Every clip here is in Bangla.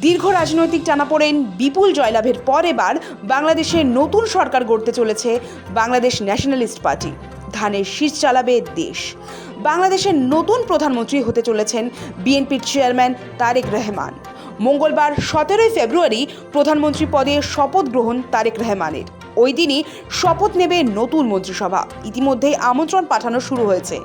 দীর্ঘ রাজনৈতিক টানাপোড়েন বিপুল জয়লাভের পর এবার বাংলাদেশে নতুন সরকার গড়তে চলেছে বাংলাদেশ ন্যাশনালিস্ট পার্টি। ধানের শীষ চালাবে দেশ। বাংলাদেশের নতুন প্রধানমন্ত্রী হতে চলেছেন বিএনপির চেয়ারম্যান তারেক রহমান। মঙ্গলবার 17 ফেব্রুয়ারি প্রধানমন্ত্রী পদে শপথ গ্রহণ তারেক রহমানের। ওই দিনই শপথ নেবে নতুন মন্ত্রিসভা। ইতিমধ্যেই আমন্ত্রণ পাঠানো শুরু হয়েছে।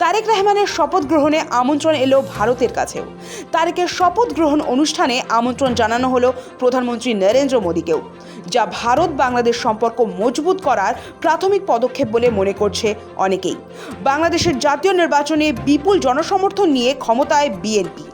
তারেক রহমানের শপথ গ্রহণে আমন্ত্রণ এলো ভারতের কাছেও। তারেকের শপথ গ্রহণ অনুষ্ঠানে আমন্ত্রণ জানানো হলো প্রধানমন্ত্রী নরেন্দ্র মোদীকেও, যা ভারত বাংলাদেশ সম্পর্ক মজবুত করার প্রাথমিক পদক্ষেপ বলে মনে করছে অনেকেই। বাংলাদেশের জাতীয় নির্বাচনে বিপুল জনসমর্থন নিয়ে ক্ষমতায় বিএনপি।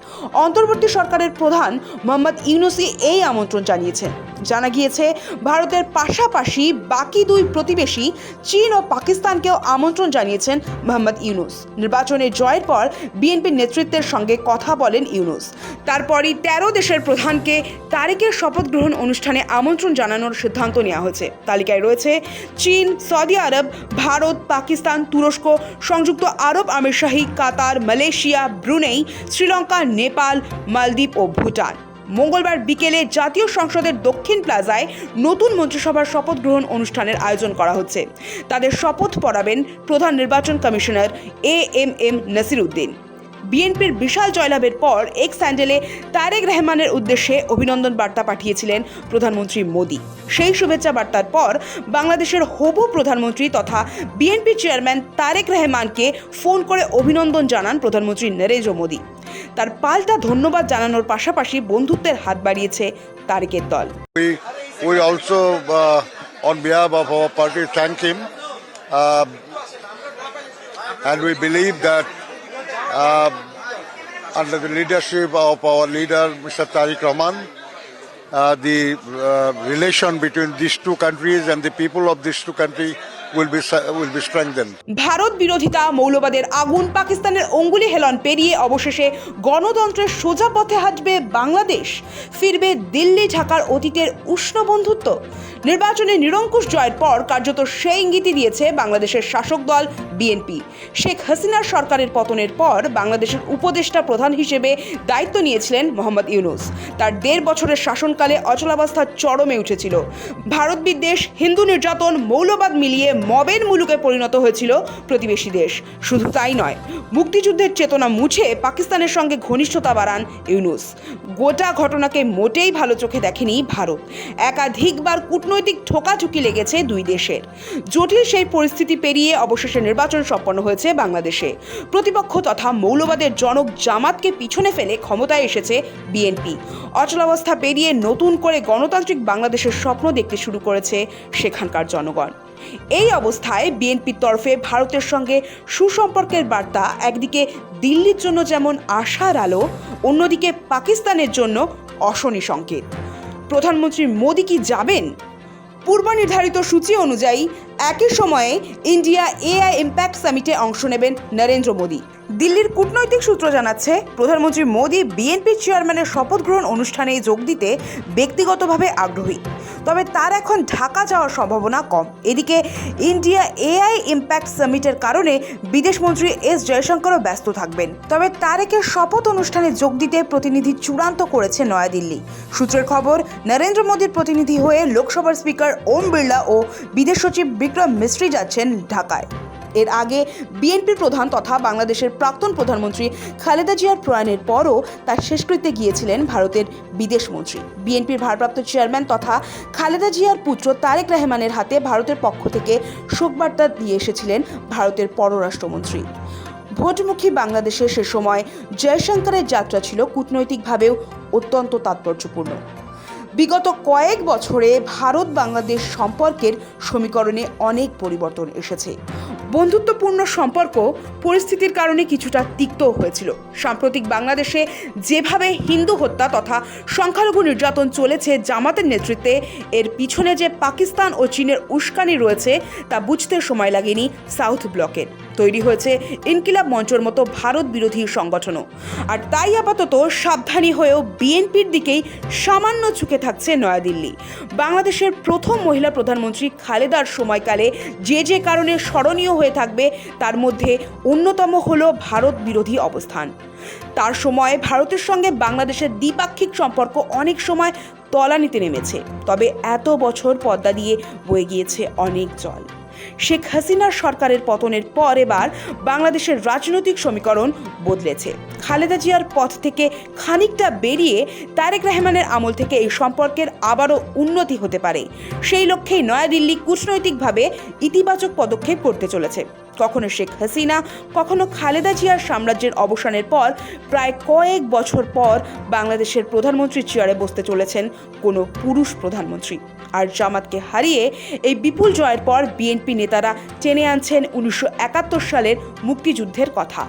অন্তর্বর্তী সরকারের প্রধান মোহাম্মদ ইউনূসই এই আমন্ত্রণ জানিয়েছেন। জানা গিয়েছে, ভারতের পাশাপাশি বাকি দুই প্রতিবেশী চীন ও পাকিস্তানকেও আমন্ত্রণ জানিয়েছেন মোহাম্মদ ইউনূস। নির্বাচনে জয়ের পর বিএনপির নেতৃত্বের সঙ্গে কথা বলেন ইউনূস। তারপরই 13 দেশের প্রধানকে তারেকের শপথ গ্রহণ অনুষ্ঠানে আমন্ত্রণ জানানোর সিদ্ধান্ত নেওয়া হয়েছে। তালিকায় রয়েছে চীন, সৌদি আরব, ভারত, পাকিস্তান, তুরস্ক, সংযুক্ত আরব আমিরশাহী, কাতার, মালয়েশিয়া, ব্রুনেই, শ্রীলঙ্কা, নেপাল, মালদ্বীপ ও ভুটান। মঙ্গলবার বিকেলে জাতীয় সংসদের দক্ষিণ প্লাজায় নতুন মন্ত্রিসভার শপথ গ্রহণ অনুষ্ঠানের আয়োজন করা হচ্ছে। তাদের শপথ পড়াবেন প্রধান নির্বাচন কমিশনার এএমএম নাসির উদ্দিন। বিএনপির বিশাল জয়লাভের পর এক্স হ্যান্ডেলে তারেক রহমানের উদ্দেশ্যে অভিনন্দন বার্তা পাঠিয়েছিলেন প্রধানমন্ত্রী মোদী। সেই শুভেচ্ছা বার্তার পর বাংলাদেশের হবু প্রধানমন্ত্রী তথা বিএনপি চেয়ারম্যান তারেক রহমানকে ফোন করে অভিনন্দন জানান প্রধানমন্ত্রী নরেন্দ্র মোদী। তার পাল্টা ধন্যবাদ জানানোর পাশাপাশি বন্ধুত্বের হাত বাড়িয়েছে তারেকের দল। We also on behalf of our party thank him and we believe that under the leadership of our leader Mr. Tariq Rahman, the relation between these two countries and the people of these two countries will be strengthened. Bharat বিরোধিতা, মৌলবাদের আগুন, পাকিস্তানের অঙ্গুলি হেলন পেরিয়ে অবশেষে গণতন্ত্রের সোজা পথে হাঁটবে বাংলাদেশ। ফিরবে দিল্লি ঢাকার অতীতের উষ্ণ বন্ধুত্ব। নির্বাচনে নিরঙ্কুশ জয়ের পর কার্যত সেই ইঙ্গিতই দিয়েছে বাংলাদেশের শাসক দল বিএনপি। শেখ হাসিনার সরকারের পতনের পর বাংলাদেশের উপদেষ্টা প্রধান হিসেবে দায়িত্ব নিয়েছিলেন মোহাম্মদ ইউনূস। তার 1.5 বছরের শাসনকালে অচলাবস্থা চরমে উঠেছিল। ভারত বিদ্বেষ, হিন্দু নির্যাতন, মৌলবাদ মিলিয়ে মবের মুলুকে পরিণত হয়েছিল প্রতিবেশী দেশ। শুধু তাই নয়, মুক্তিযুদ্ধের চেতনা মুছে পাকিস্তানের সঙ্গে ঘনিষ্ঠতা বাড়ান ইউনূস। গোটা ঘটনাকে মোটেই ভালো চোখে দেখেনি ভারত। একাধিকবার কূটনৈতিক ঠোকাঠুকি লেগেছে দুই দেশের। জটিল সেই পরিস্থিতি পেরিয়ে অবশেষে নির্বাচন সম্পন্ন হয়েছে বাংলাদেশে। প্রতিপক্ষ তথা মৌলবাদের জনক জামাতকে পিছনে ফেলে ক্ষমতায় এসেছে বিএনপি। অচলাবস্থা পেরিয়ে নতুন করে গণতান্ত্রিক বাংলাদেশের স্বপ্ন দেখতে শুরু করেছে সেখানকার জনগণ। এই অবস্থায় বিএনপির তরফে ভারতের সঙ্গে সুসম্পর্কের বার্তা একদিকে দিল্লির জন্য যেমন আশার আলো, অন্যদিকে পাকিস্তানের জন্য অশনি সংকেত। প্রধানমন্ত্রী মোদী কি যাবেন? পূর্ব নির্ধারিত সূচি অনুযায়ী একই সময়ে ইন্ডিয়া এআই ইম্প্যাক্ট সামিটে অংশ নেবেন নরেন্দ্র মোদী। দিল্লির কূটনৈতিক সূত্র জানাচ্ছে, প্রধানমন্ত্রী মোদী বিএনপির চেয়ারম্যানের শপথ গ্রহণ অনুষ্ঠানে যোগ দিতে ব্যক্তিগতভাবে আগ্রহী, তবে তার এখন ঢাকা যাওয়ার সম্ভাবনা কম। এদিকে ইন্ডিয়া এআই ইম্প্যাক্ট সামিটের কারণে বিদেশমন্ত্রী এস জয়শঙ্করও ব্যস্ত থাকবেন। তবে তারেকের শপথ অনুষ্ঠানে যোগ দিতে প্রতিনিধি চূড়ান্ত করেছে নয়াদিল্লি। সূত্রের খবর, নরেন্দ্র মোদীর প্রতিনিধি হয়ে লোকসভার স্পিকার ওম বিড়লা ও বিদেশ সচিব বিক্রম মিস্ত্রি যাচ্ছেন ঢাকায়। এর আগে বিএনপির প্রধান তথা বাংলাদেশের প্রাক্তন প্রধানমন্ত্রী খালেদা জিয়ার প্রয়াণের পরও তার শেষকৃত্যে গিয়েছিলেন ভারতের বিদেশমন্ত্রী। বিএনপির ভারপ্রাপ্ত চেয়ারম্যান তথা খালেদা জিয়ার পুত্র তারেক রহমানের হাতে ভারতের পক্ষ থেকে শোকবার্তা দিয়ে এসেছিলেন ভারতের পররাষ্ট্রমন্ত্রী। ভোটমুখী বাংলাদেশে সে সময় জয়শঙ্করের যাত্রা ছিল কূটনৈতিকভাবেও অত্যন্ত তাৎপর্যপূর্ণ। বিগত কয়েক বছরে ভারত বাংলাদেশ সম্পর্কের সমীকরণে অনেক পরিবর্তন এসেছে। বন্ধুত্বপূর্ণ সম্পর্ক পরিস্থিতির কারণে কিছুটা তিক্ত হয়েছিল। সাম্প্রতিক বাংলাদেশে যেভাবে হিন্দু হত্যা তথা সংখ্যালঘু নির্যাতন চলেছে জামাতের নেতৃত্বে, এর পিছনে যে পাকিস্তান ও চীনের উস্কানি রয়েছে তা বুঝতে সময় লাগেনি সাউথ ব্লকের। তৈরি হয়েছে ইনকিলাব মঞ্চের মতো ভারত বিরোধী সংগঠনও। আর তাই আপাতত সাবধানী হয়েও বিএনপির দিকেই সামান্য ঝুঁকে থাকছে নয়াদিল্লি। বাংলাদেশের প্রথম মহিলা প্রধানমন্ত্রী খালেদার সময়কালে যে যে কারণে স্মরণীয় হয়ে থাকবে তার মধ্যে অন্যতম হলো ভারত বিরোধী অবস্থান। তার সময় ভারতের সঙ্গে বাংলাদেশের দ্বিপাক্ষিক সম্পর্ক অনেক সময় তলানিতে নেমেছে, তবে এত বছর পদ্মা দিয়ে বয়ে গিয়েছে অনেক জল। শেখ হাসিনার সরকারের পতনের পর এবার বাংলাদেশের রাজনৈতিক সমীকরণ বদলেছে। খালেদা জিয়ার পথ থেকে খানিকটা বেরিয়ে তারেক রহমানের আমল থেকে এই সম্পর্কের আবারও উন্নতি হতে পারে। সেই লক্ষ্যেই নয়াদিল্লি কূটনৈতিকভাবে ইতিবাচক পদক্ষেপ করতে চলেছে। কখনো শেখ হাসিনা, কখনো খালেদা জিয়ার সাম্রাজ্যের অবসানের পর প্রায় কয়েক বছর পর বাংলাদেশের প্রধানমন্ত্রীর চেয়ারে বসতে চলেছেন কোনো পুরুষ প্রধানমন্ত্রী। আর জামাতকে হারিয়ে এই বিপুল জয়ের পর বিএনপি নেতারা টেনে আনছেন 1971 সালের মুক্তিযুদ্ধের কথা,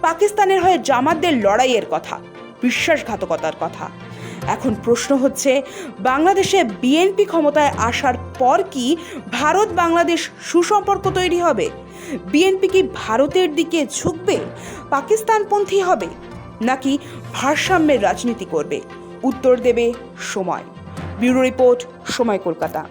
পাকিস্তানের হয়ে জামাতদের লড়াইয়ের কথা, বিশ্বাসঘাতকতার কথা। এখন প্রশ্ন হচ্ছে, বাংলাদেশে বিএনপি ক্ষমতায় আসার পর কি ভারত বাংলাদেশ সুসম্পর্ক তৈরি হবে? বিএনপি কি ভারতের দিকে ঝুঁকবে, পাকিস্তানপন্থী হবে, নাকি ভারসাম্যের রাজনীতি করবে? উত্তর দেবে সময়। ব্যুরো রিপোর্ট, সময়, কলকাতা।